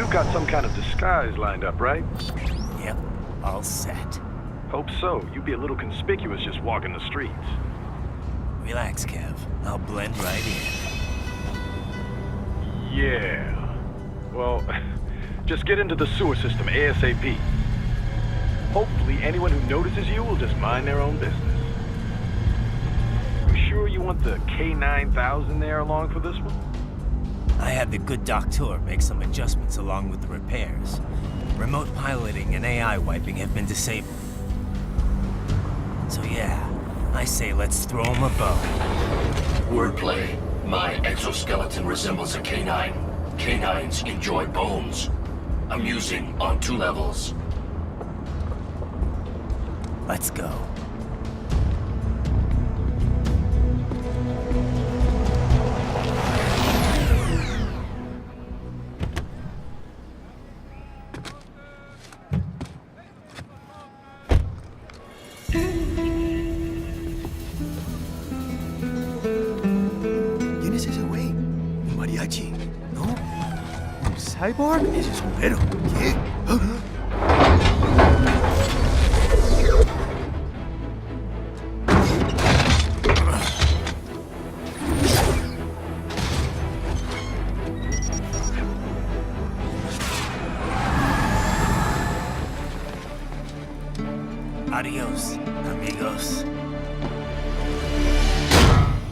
You've got some kind of disguise lined up, right? Yep, all set. Hope so. You'd be a little conspicuous just walking the streets. Relax, Kev. I'll blend right in. Yeah. Well, just get into the sewer system ASAP. Hopefully anyone who notices you will just mind their own business. You sure you want the K9000 there along for this one? I had the good doctor make some adjustments along with the repairs. Remote piloting and AI wiping have been disabled. So yeah, I say let's throw him a bone. Wordplay. My exoskeleton resembles a canine. Canines enjoy bones. Amusing on 2 levels. Let's go. ¿Quién es ese güey? ¿Un mariachi? ¿No? ¿Un cyborg? Ese es sombrero. ¿Qué? Adiós, amigos.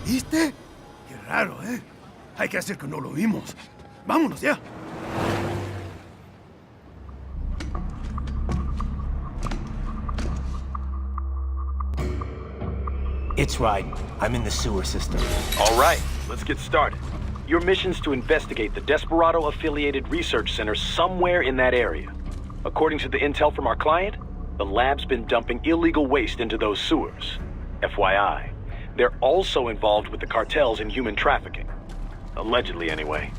¿Viste? Qué raro, ¿eh? Hay que hacer que no lo vimos. Vámonos ya. It's right. I'm in the sewer system. All right, let's get started. Your mission's to investigate the Desperado-affiliated research center somewhere in that area. According to the intel from our client, the lab's been dumping illegal waste into those sewers. FYI, they're also involved with the cartels in human trafficking. Allegedly, anyway.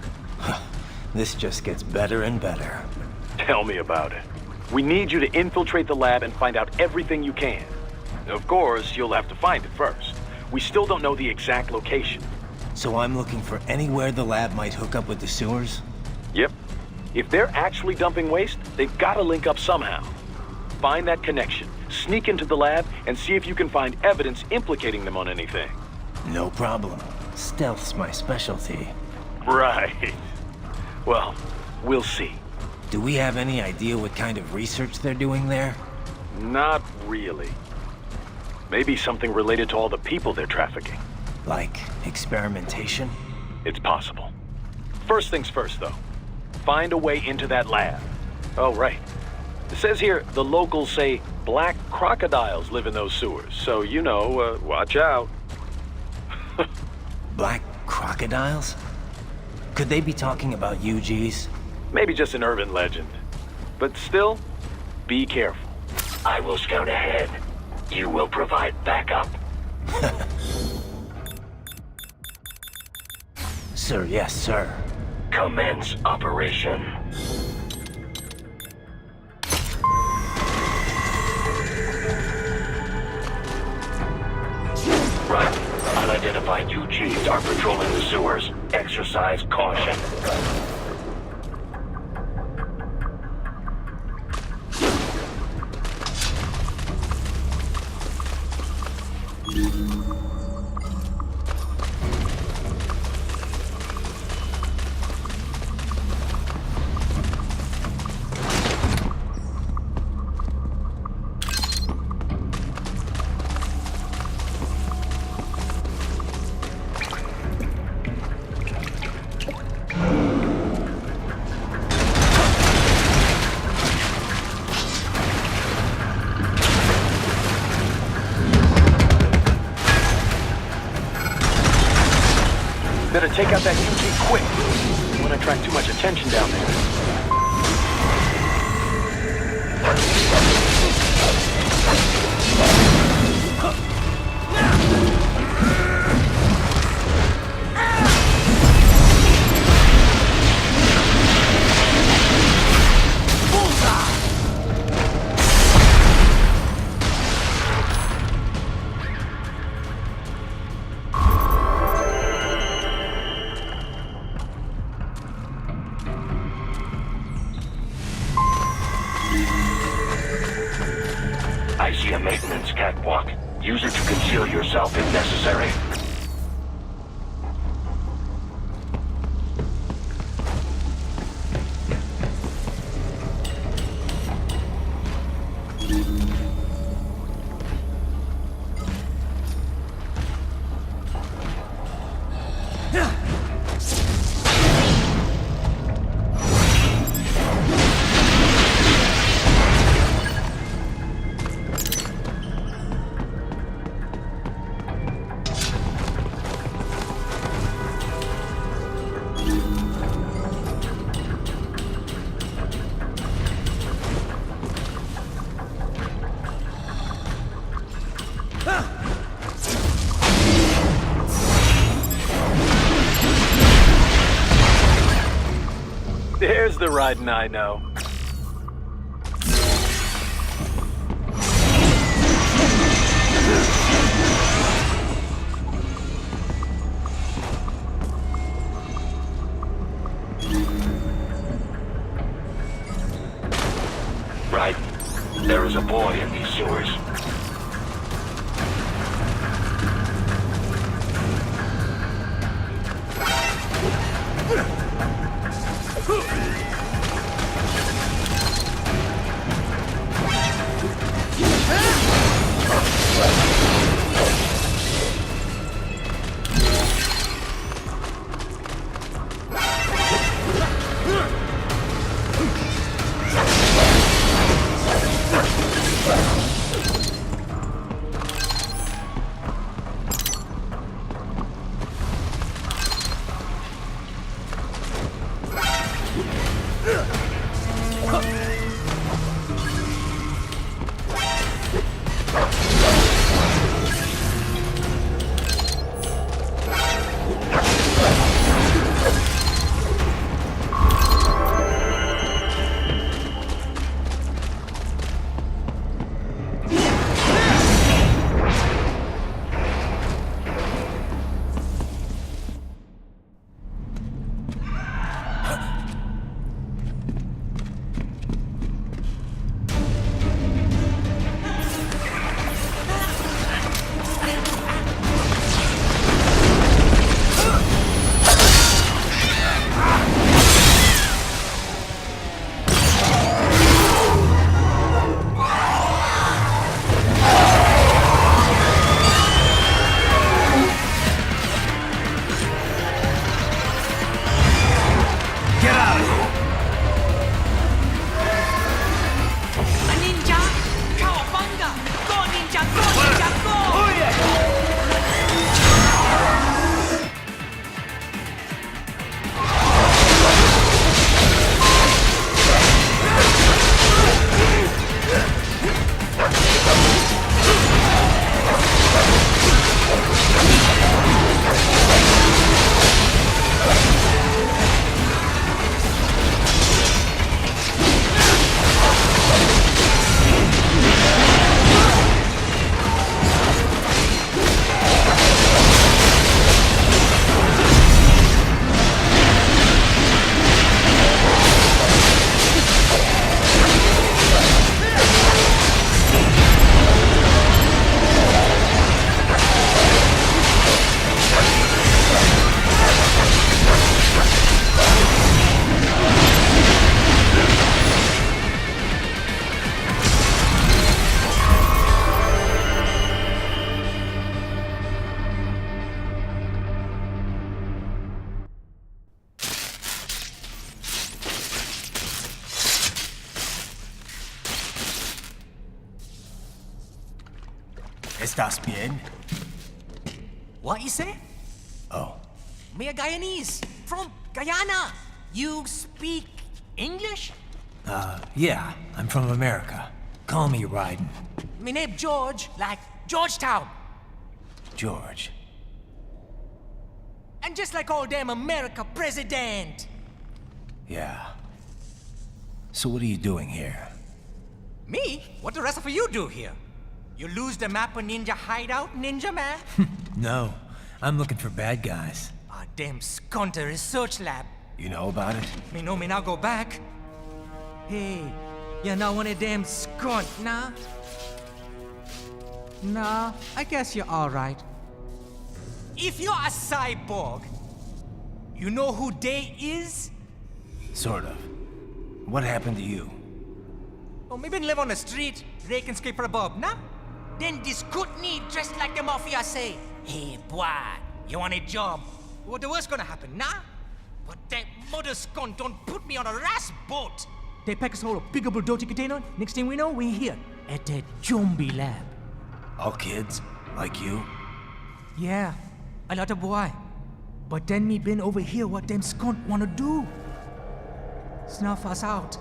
This just gets better and better. Tell me about it. We need you to infiltrate the lab and find out everything you can. Of course, you'll have to find it first. We still don't know the exact location. So I'm looking for anywhere the lab might hook up with the sewers? Yep. If they're actually dumping waste, they've got to link up somehow. Find that connection, sneak into the lab, and see if you can find evidence implicating them on anything. No problem. Stealth's my specialty. Right. Well, we'll see. Do we have any idea what kind of research they're doing there? Not really. Maybe something related to all the people they're trafficking. Like experimentation? It's possible. First things first, though. Find a way into that lab. Oh, right. It says here the locals say black crocodiles live in those sewers, so you know, watch out. Black crocodiles? Could they be talking about UGs? Maybe just an urban legend. But still, be careful. I will scout ahead. You will provide backup. Sir, yes, sir. Commence operation. Right. Unidentified UGs are patrolling the sewers. Exercise caution. Better take out that UG quick. Don't want to attract too much attention down there. I see a maintenance catwalk. Use it to conceal yourself if necessary. There's the riding I know. Right. There is a boy in these sewers. ¿Estás bien? What you say? Oh, Me a Guyanese from Guyana. You speak English? yeah, I'm from America. Call me Ryden. Me name George, like Georgetown. George. And just like all damn America president. Yeah. So what are you doing here? Me? What the rest of you do here? You lose the map of Ninja Hideout, Ninja Man? No, I'm looking for bad guys. A damn skunter research lab. You know about it? Me know me now go back. Hey, you're not one of them skunt, nah? Nah, I guess you're alright. If you're a cyborg, you know who Day is? Sort of. What happened to you? Oh, maybe live on the street, rake and scrape for a bob, nah? Then this good need dressed like the mafia say, hey boy, you want a job? What the worst gonna happen, nah? But that mother scum don't put me on a ras boat. They pack us all a big old dirty container. Next thing we know, we're here at that zombie lab. All kids? Like you? Yeah, a lot of boy. But then me been over here what them skunt wanna do. Snuff us out.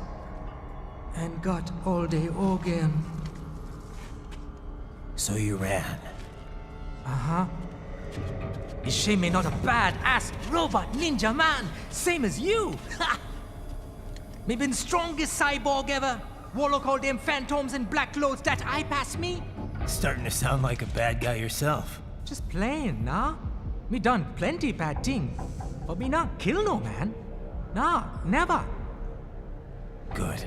And got all day again. So you ran. Uh-huh. Is she me not a bad-ass robot ninja man, same as you? Ha! Me been strongest cyborg ever. Warlock all them phantoms in black clothes that eye pass me. Starting to sound like a bad guy yourself. Just playing, nah? Me done plenty bad thing. But me not kill no man. Nah, never. Good.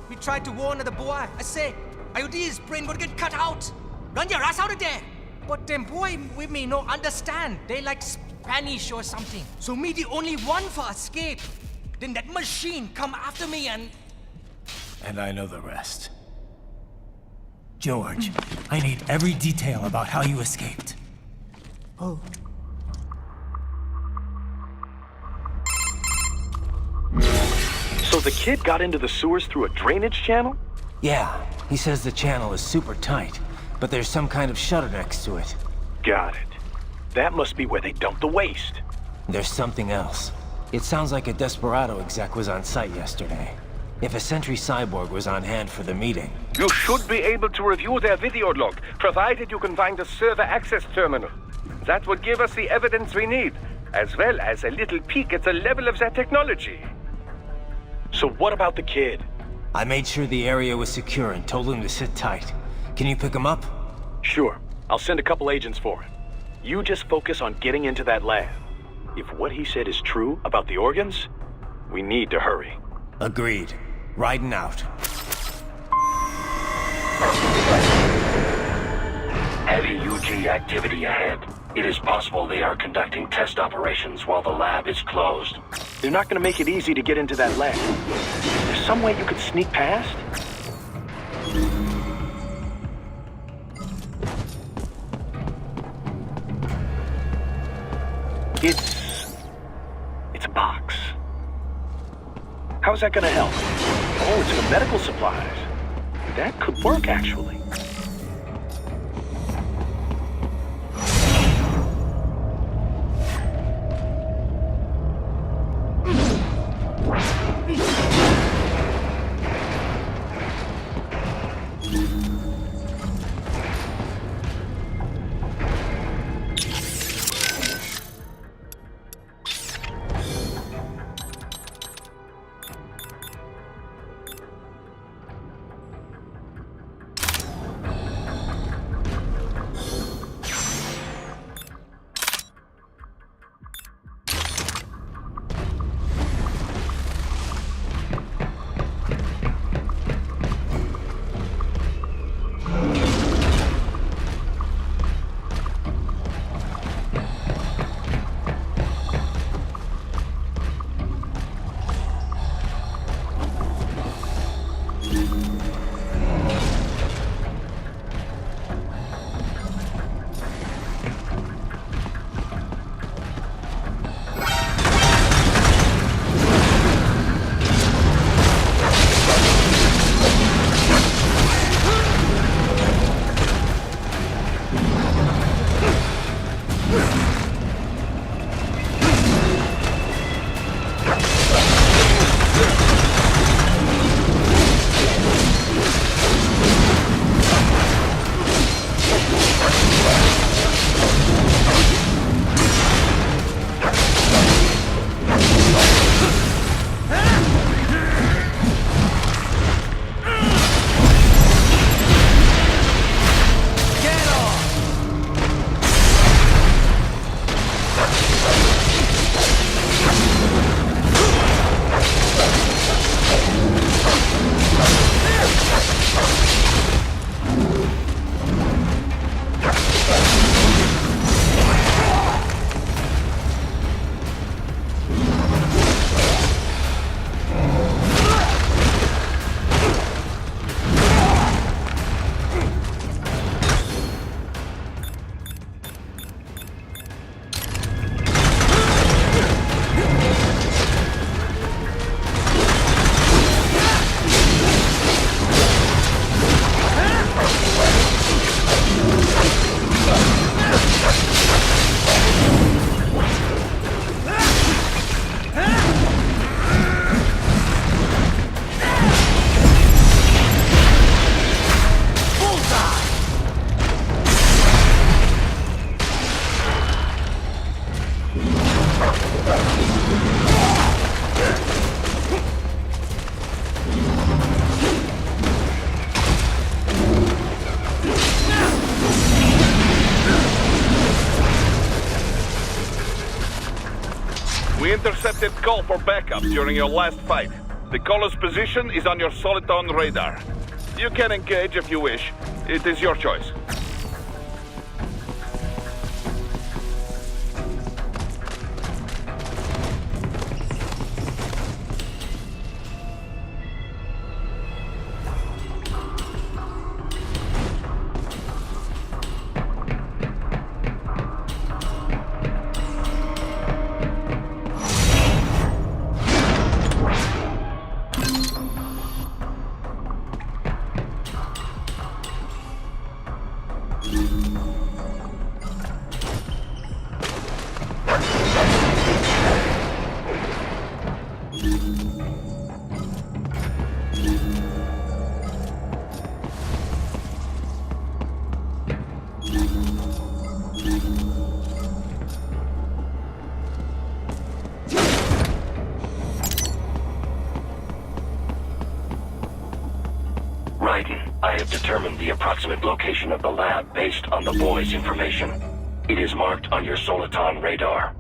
We tried to warn the boy. I say, IOD's brain gonna get cut out. Run your ass out of there. But them boy with me no understand. They like Spanish or something. So me the only one for escape. Then that machine come after me and... And I know the rest. George, I need every detail about how you escaped. Oh. So the kid got into the sewers through a drainage channel? Yeah, he says the channel is super tight, but there's some kind of shutter next to it. Got it. That must be where they dumped the waste. There's something else. It sounds like a Desperado exec was on site yesterday. If a Sentry Cyborg was on hand for the meeting. You should be able to review their video log, provided you can find a server access terminal. That would give us the evidence we need, as well as a little peek at the level of their technology. So what about the kid? I made sure the area was secure and told him to sit tight. Can you pick him up? Sure. I'll send a couple agents for him. You just focus on getting into that lab. If what he said is true about the organs, we need to hurry. Agreed. Riding out. Heavy UG activity ahead. It is possible they are conducting test operations while the lab is closed. They're not gonna make it easy to get into that lab. There's some way you could sneak past? It's a box. How's that gonna help? Oh, it's for medical supplies. That could work, actually. intercepted call for backup during your last fight. The caller's position is on your Soliton radar. You can engage if you wish. It is your choice. I have determined the approximate location of the lab based on the boy's information. It is marked on your Soliton radar.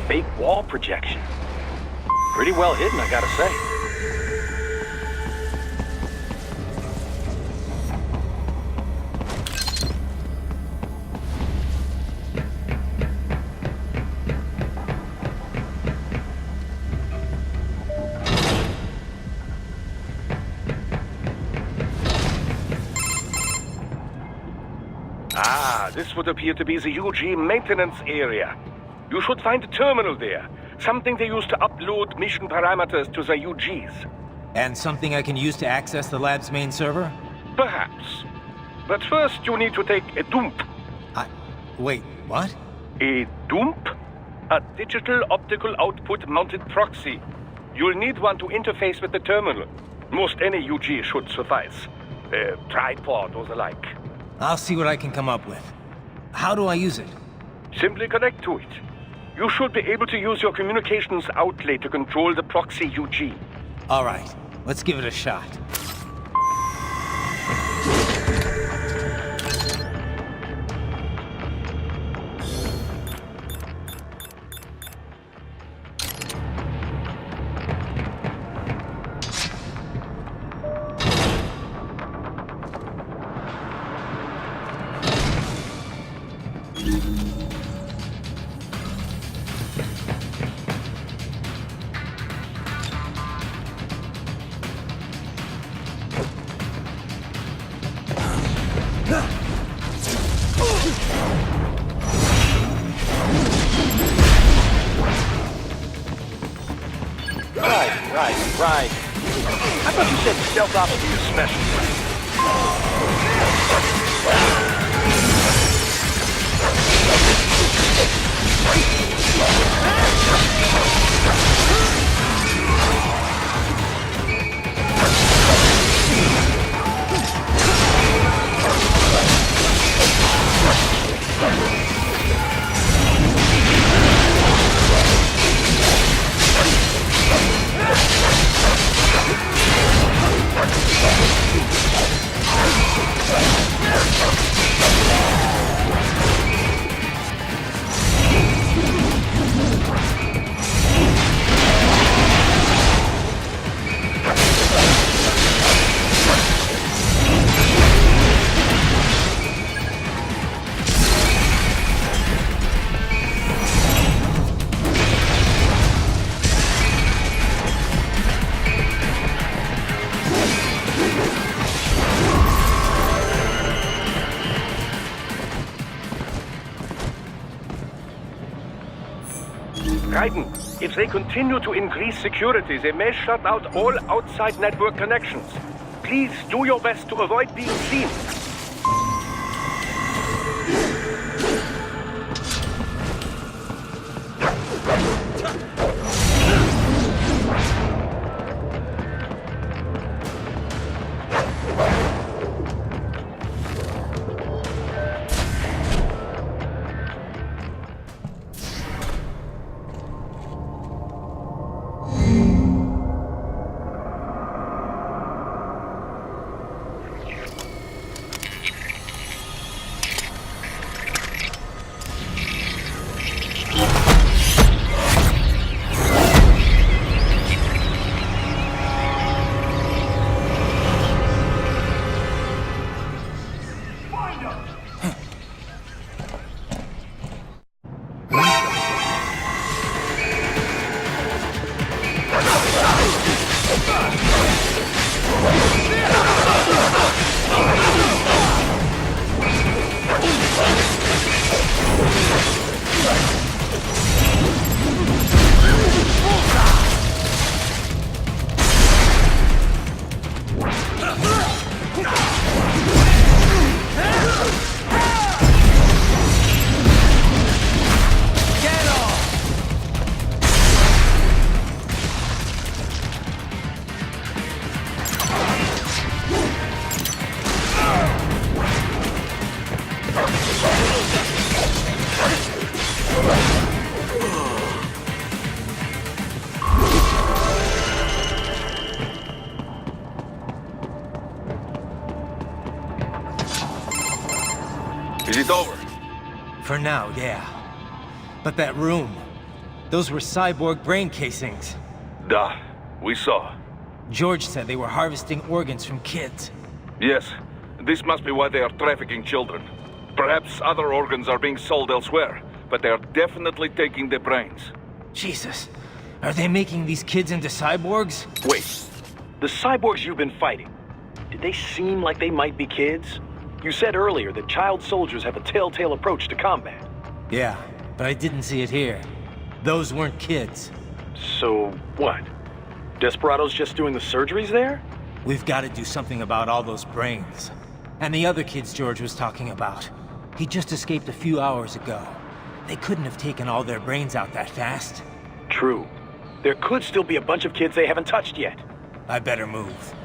Fake wall projection. Pretty well hidden, I gotta say. Ah, this would appear to be the UG maintenance area. You should find a terminal there. Something they use to upload mission parameters to the UGs. And something I can use to access the lab's main server? Perhaps. But first you need to take a dump. Wait, what? A dump? A digital optical output mounted proxy. You'll need one to interface with the terminal. Most any UG should suffice. A tripod or the like. I'll see what I can come up with. How do I use it? Simply connect to it. You should be able to use your communications outlet to control the proxy UG. All right, let's give it a shot. Right. I thought you said stealth ops was your specialty. Raiden, if they continue to increase security, they may shut out all outside network connections. Please do your best to avoid being seen. Is it over? For now, yeah. But that room, those were cyborg brain casings. Duh. We saw. George said they were harvesting organs from kids. Yes. This must be why they are trafficking children. Perhaps other organs are being sold elsewhere, but they are definitely taking the brains. Jesus, are they making these kids into cyborgs? Wait, the cyborgs you've been fighting, did they seem like they might be kids? You said earlier that child soldiers have a telltale approach to combat. Yeah, but I didn't see it here. Those weren't kids. So, what? Desperado's just doing the surgeries there? We've got to do something about all those brains. And the other kids George was talking about. He just escaped a few hours ago. They couldn't have taken all their brains out that fast. True. There could still be a bunch of kids they haven't touched yet. I better move.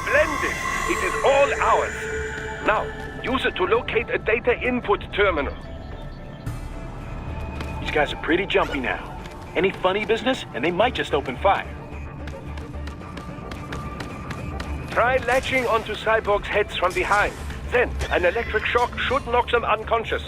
Splendid! It is all ours. Now, use it to locate a data input terminal. These guys are pretty jumpy now. Any funny business, and they might just open fire. Try latching onto cyborgs' heads from behind. Then, an electric shock should knock them unconscious.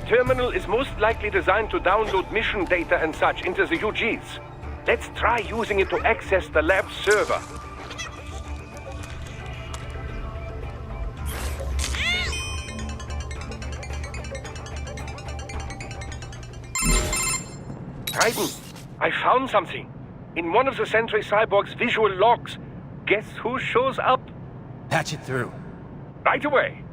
terminal is most likely designed to download mission data and such into the UGs. Let's try using it to access the lab server. Raiden, I found something. In one of the Sentry Cyborg's visual logs. Guess who shows up? Patch it through. Right away.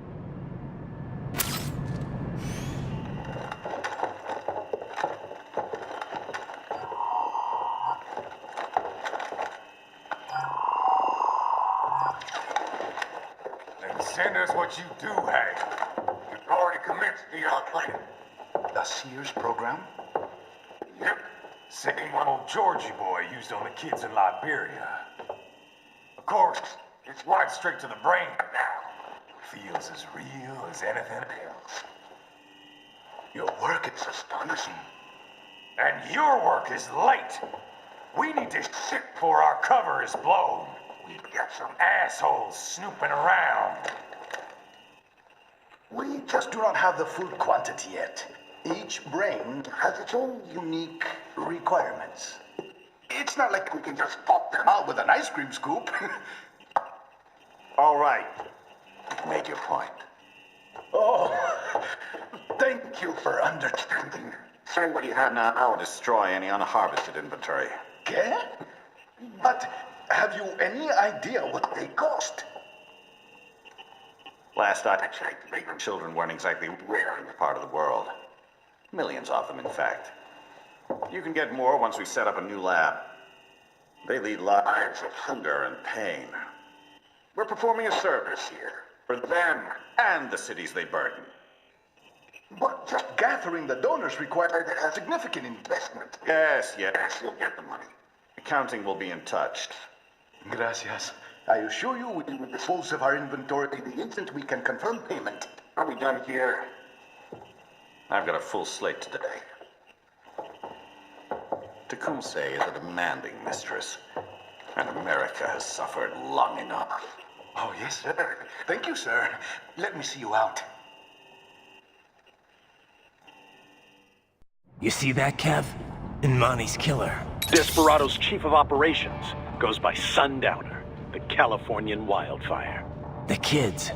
Then send us what you do have. You've already commenced the outplanning. The Sears program? Yep. Same one old Georgie boy used on the kids in Liberia. Of course, it's right straight to the brain now. Feels as real as anything else. Your work is astonishing. And your work is late. We need to shit before our cover is blown. We've got some assholes snooping around. We just do not have the full quantity yet. Each brain has its own unique requirements. It's not like we can just pop them out with an ice cream scoop. All right. Make your point. Oh, thank you for understanding. Send what you have now. I'll destroy any unharvested inventory. Okay? But have you any idea what they cost? Last I checked, children weren't exactly rare in this part of the world. Millions of them, in fact. You can get more once we set up a new lab. They lead lives of hunger and pain. We're performing a service here for them and the cities they burden. But just gathering the donors required a significant investment. Yes, you'll get the money. Accounting will be in touch. Gracias. I assure you we will dispose of our inventory the instant we can confirm payment. Are we done here? I've got a full slate today. Tecumseh is a demanding mistress, and America has suffered long enough. Oh, yes, sir. Thank you, sir. Let me see you out. You see that, Kev? Imani's killer. Desperado's chief of operations goes by Sundowner, the Californian wildfire. The kids.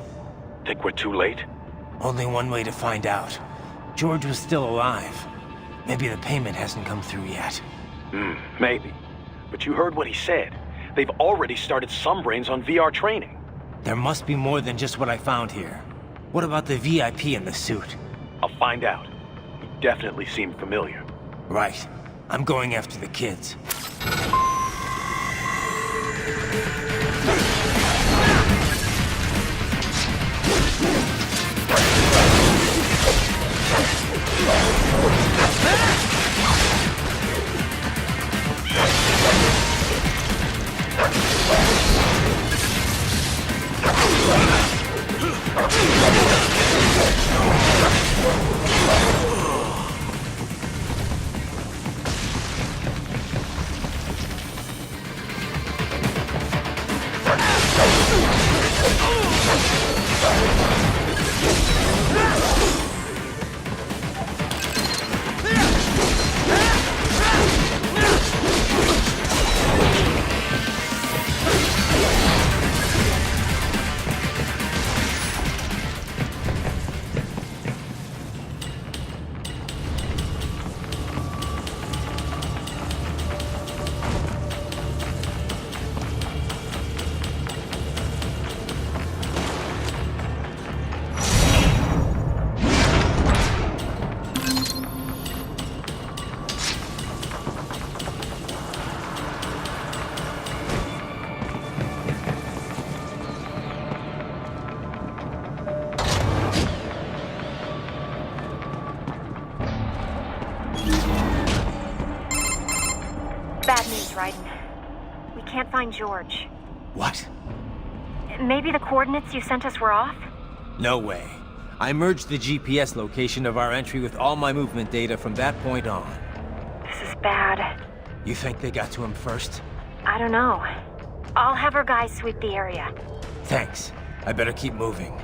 Think we're too late? Only one way to find out. George was still alive. Maybe the payment hasn't come through yet. Maybe. But you heard what he said. They've already started some brains on VR training. There must be more than just what I found here. What about the VIP in the suit? I'll find out. He definitely seemed familiar. Right. I'm going after the kids. Bad news, Raiden. We can't find George. What? Maybe the coordinates you sent us were off? No way. I merged the GPS location of our entry with all my movement data from that point on. This is bad. You think they got to him first? I don't know. I'll have our guys sweep the area. Thanks. I better keep moving.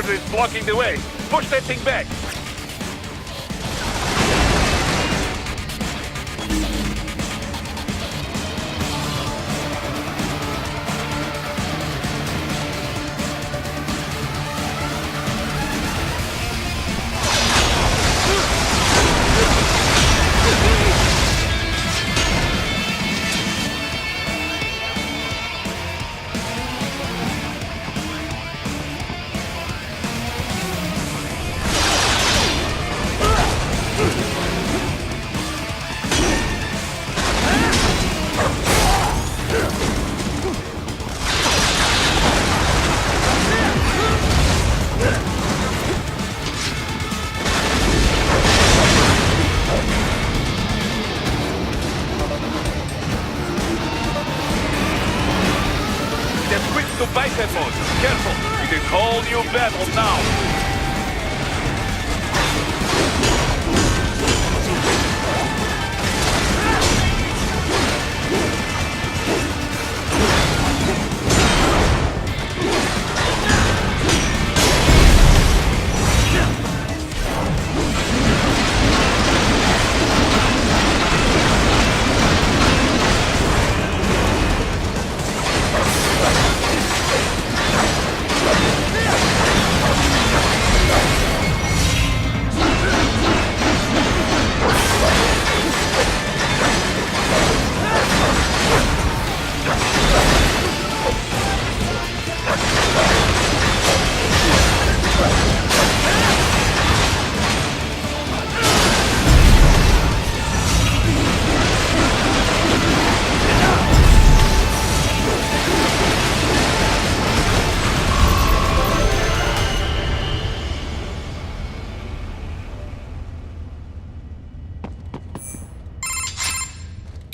Senator is blocking the way. Push that thing back. To biped mode. Careful. It is whole new battle now.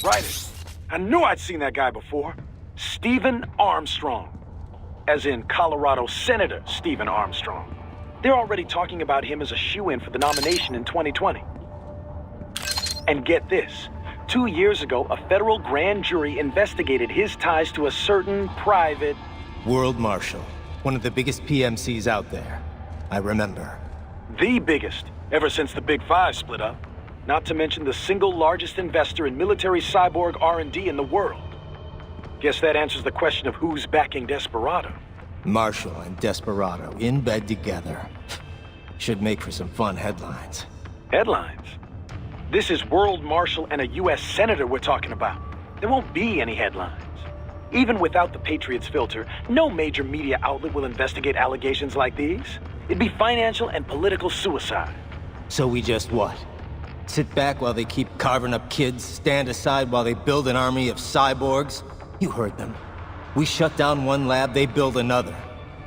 Right. I knew I'd seen that guy before. Stephen Armstrong. As in Colorado Senator Stephen Armstrong. They're already talking about him as a shoo-in for the nomination in 2020. And get this. 2 years ago, a federal grand jury investigated his ties to a certain private... World Marshal. One of the biggest PMCs out there. I remember. The biggest, ever since the Big Five split up. Not to mention the single largest investor in military cyborg R&D in the world. Guess that answers the question of who's backing Desperado. Marshall and Desperado in bed together. Should make for some fun headlines. Headlines? This is World Marshal and a U.S. Senator we're talking about. There won't be any headlines. Even without the Patriots filter, no major media outlet will investigate allegations like these. It'd be financial and political suicide. So we just what? Sit back while they keep carving up kids, stand aside while they build an army of cyborgs? You heard them. We shut down one lab, they build another.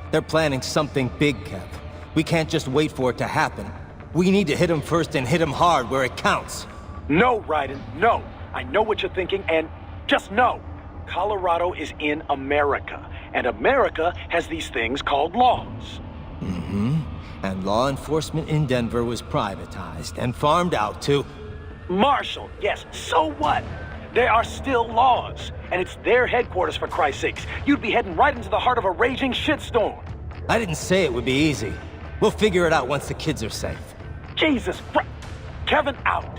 They're planning something big, Kev. We can't just wait for it to happen. We need to hit them first and hit them hard where it counts. No, Raiden, no. I know what you're thinking, and just no. Colorado is in America, and America has these things called laws. Mm-hmm. And law enforcement in Denver was privatized and farmed out to... Marshall, yes, so what? There are still laws, and it's their headquarters for Christ's sakes. You'd be heading right into the heart of a raging shitstorm. I didn't say it would be easy. We'll figure it out once the kids are safe. Jesus Christ. Kevin out.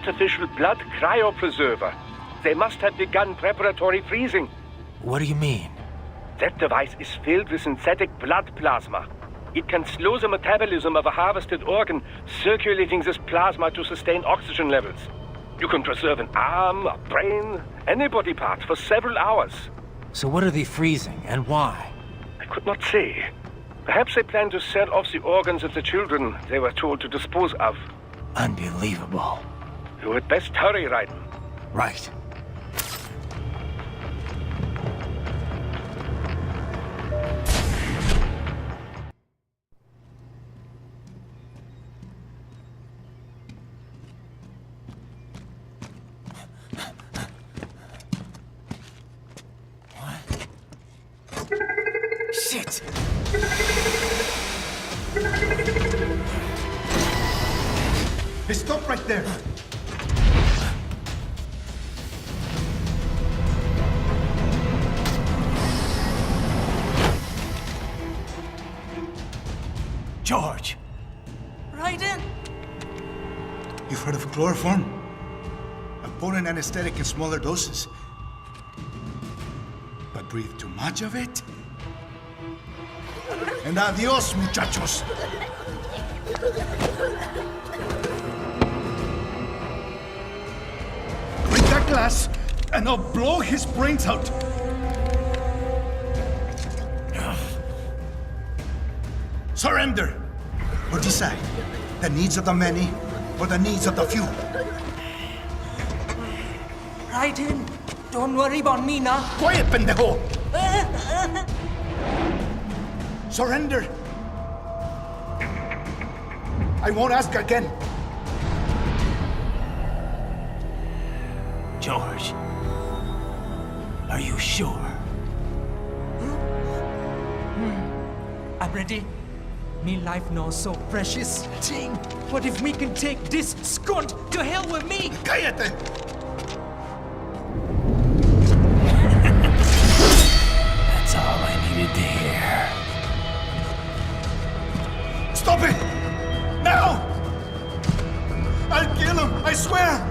artificial blood cryopreserver. They must have begun preparatory freezing. What do you mean? That device is filled with synthetic blood plasma. It can slow the metabolism of a harvested organ, circulating this plasma to sustain oxygen levels. You can preserve an arm, a brain, any body part for several hours. So what are they freezing, and why? I could not say. Perhaps they plan to sell off the organs of the children they were told to dispose of. Unbelievable. You had best hurry, Raiden. Right. Shit! Hey, stop right there! George! Raiden! You've heard of chloroform? A potent anesthetic in smaller doses. But breathe too much of it? And adios, muchachos! Break that glass, and I'll blow his brains out! Surrender! Or decide. The needs of the many, or the needs of the few. Raiden, don't worry about me now. Quiet, pendejo! Surrender! I won't ask again. George, are you sure? I'm ready. Me life now so precious. Ting, what if we can take this skunt to hell with me? Cállate! That's all I needed to hear. Stop it! Now! I'll kill him, I swear!